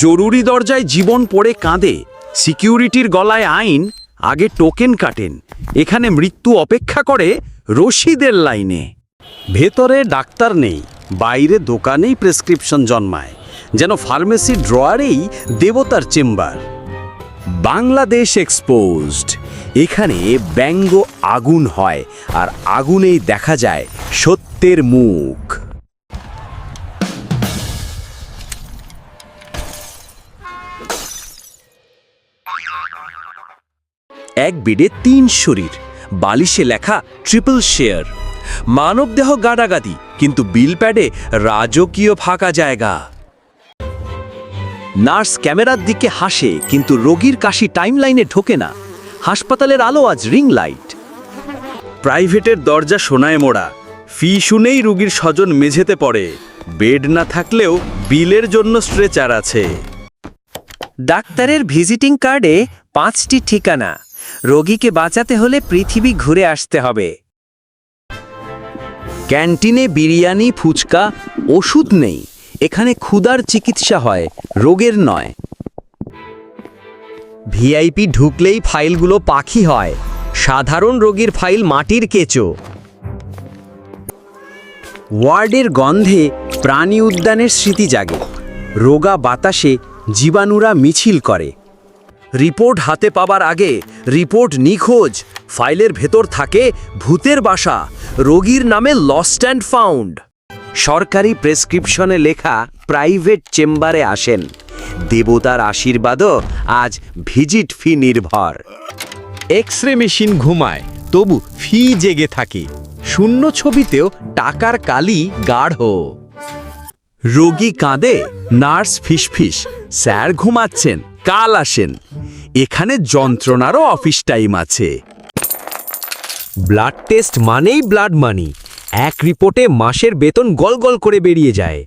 জরুরি দরজায় জীবন পড়ে কাঁদে, সিকিউরিটির গলায় আইন, আগে টোকেন কাটেন। এখানে মৃত্যু অপেক্ষা করে রশিদের লাইনে। ভেতরে ডাক্তার নেই, বাইরে দোকানেই প্রেসক্রিপশন জন্মায়, যেন ফার্মেসি ড্রয়ারেই দেবতার চেম্বার। বাংলাদেশ এক্সপোজড। এখানে ব্যঙ্গ আগুন হয়, আর আগুনেই দেখা যায় সত্যের মুখ। এক বেডে ৩ শরীর, বালিশে লেখা ট্রিপল শেয়ার। মানবদেহ গাদাগাদি, কিন্তু বিল প্যাডে রাজকীয় ফাঁকা জায়গা। নার্স ক্যামেরার দিকে হাসে, কিন্তু রোগীর কাশি টাইমলাইনে ঢোকে না। হাসপাতালের আলো আজ রিং লাইট। প্রাইভেটের দরজা সোনায় মোড়া, ফি শুনেই রোগীর স্বজন মেঝেতে পড়ে। বেড না থাকলেও বিলের জন্য স্ট্রেচার আছে। ডাক্তারের ভিজিটিং কার্ডে 5টি ঠিকানা। রোগীকে বাঁচাতে হলে পৃথিবী ঘুরে আসতে হবে। ক্যান্টিনে বিরিয়ানি, ফুচকা, ওষুধ নেই। এখানে ক্ষুধার চিকিৎসা হয়, রোগের নয়। ভিআইপি ঢুকলেই ফাইলগুলো পাখি হয়, সাধারণ রোগীর ফাইল মাটির কেঁচো। ওয়ার্ডের গন্ধে প্রাণী উদ্যানের স্মৃতি জাগে। রোগা বাতাসে জীবাণুরা মিছিল করে। রিপোর্ট হাতে পাবার আগে রিপোর্ট নিখোঁজ। ফাইলের ভেতর থাকে ভূতের বাসা, রোগীর নামে লস্ট অ্যান্ড ফাউন্ড। সরকারি প্রেসক্রিপশনে লেখা প্রাইভেট চেম্বারে আসেন। দেবতার আশীর্বাদও আজ ভিজিট ফি নির্ভর। এক্স-রে মেশিন ঘুমায়, তবু ফি জেগে থাকে। শূন্য ছবিতেও টাকার কালি গাঢ়। রোগী কাঁদে, নার্স ফিসফিস, স্যার ঘুমাচ্ছেন, কাল আসেন। এখানে যন্ত্রণারও অফিস টাইম আছে। ব্লাড টেস্ট মানেই ব্লাড মানি। এক রিপোর্টে মাসের বেতন গলগল করে বেরিয়ে যায়।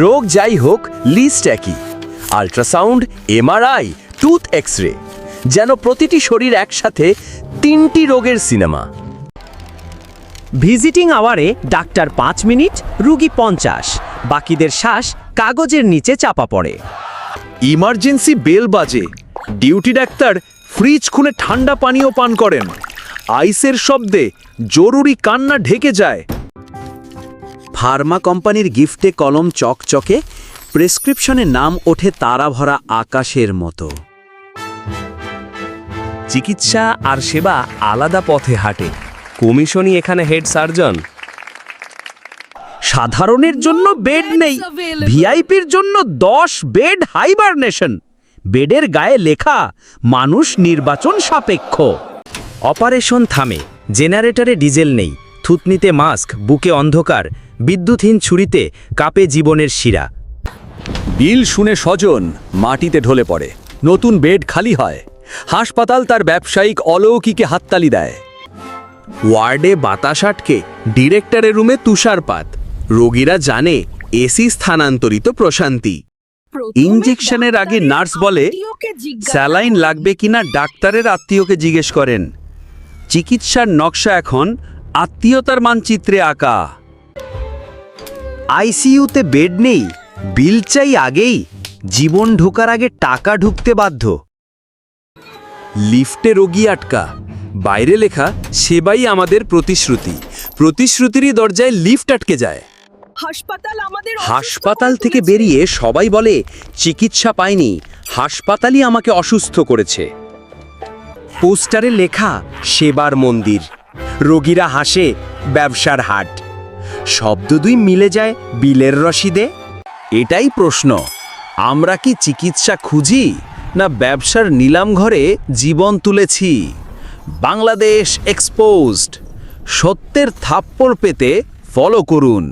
রোগ যাই হোক, লিস্ট একই। আল্ট্রাসাউন্ড, এমআরআই, টুথ এক্স-রে, যেন প্রতিটি শরীর একসাথে 3টি রোগের সিনেমা। ভিজিটিং আওয়ারে ডাক্তার 5 মিনিট, রুগী 50। বাকিদের শ্বাস কাগজের নিচে চাপা পড়ে। ইমার্জেন্সি বেল বাজে, ডিউটি ডাক্তার ফ্রিজ খুলে ঠান্ডা পানীয় পান করেন। আইসের শব্দে জরুরি কান্না ঢেকে যায়। ফার্মা কোম্পানির গিফটে কলম চকচকে, প্রেসক্রিপশনে নাম ওঠে তারা ভরা আকাশের মতো। চিকিৎসা আর সেবা আলাদা পথে হাঁটে। কমিশনই এখানে হেড সার্জন। সাধারণের জন্য বেড নেই, ভিআইপির জন্য 10 বেড হাইবারনেশন। বেডের গায়ে লেখা মানুষ নির্বাচন সাপেক্ষ। অপারেশন থামে, জেনারেটরে ডিজেল নেই, থুতনিতে মাস্ক, বুকে অন্ধকার, বিদ্যুৎহীন ছুরিতে কাঁপে জীবনের শিরা। বিল শুনে স্বজন মাটিতে ঢলে পড়ে। নতুন বেড খালি হয়। হাসপাতাল তার ব্যবসায়িক অলৌকিকে হাততালি দেয়। ওয়ার্ডে বাতাস আটকে, ডিরেক্টরের রুমে তুষারপাত। রোগীরা জানে এসি স্থানান্তরিত প্রশান্তি। ইনজেকশনের আগে নার্স বলে স্যালাইন লাগবে কিনা ডাক্তারের আত্মীয়কে জিজ্ঞেস করেন। চিকিৎসার নকশা এখন আত্মীয়তার মানচিত্রে আঁকা। আইসিইউতে বেড নেই, বিল চাই আগেই। জীবন ঢোকার আগে টাকা ঢুকতে বাধ্য। লিফটে রোগী আটকা, বাইরে লেখা সেবাই আমাদের প্রতিশ্রুতি। প্রতিশ্রুতিরই দরজায় লিফট আটকে যায়। হাসপাতাল থেকে বেরিয়ে সবাই বলে চিকিৎসা পাইনি, হাসপাতালই আমাকে অসুস্থ করেছে। পোস্টারে লেখা সেবার মন্দির, রোগীরা হাসে, ব্যবসার হাট। শব্দ দুই মিলে যায় বিলের রসিদে। এটাই প্রশ্ন, আমরা কি চিকিৎসা খুঁজি, না ব্যবসার নিলাম ঘরে জীবন তুলেছি? বাংলাদেশ এক্সপোজড। সত্যের থাপ্পড় পেতে ফলো করুন।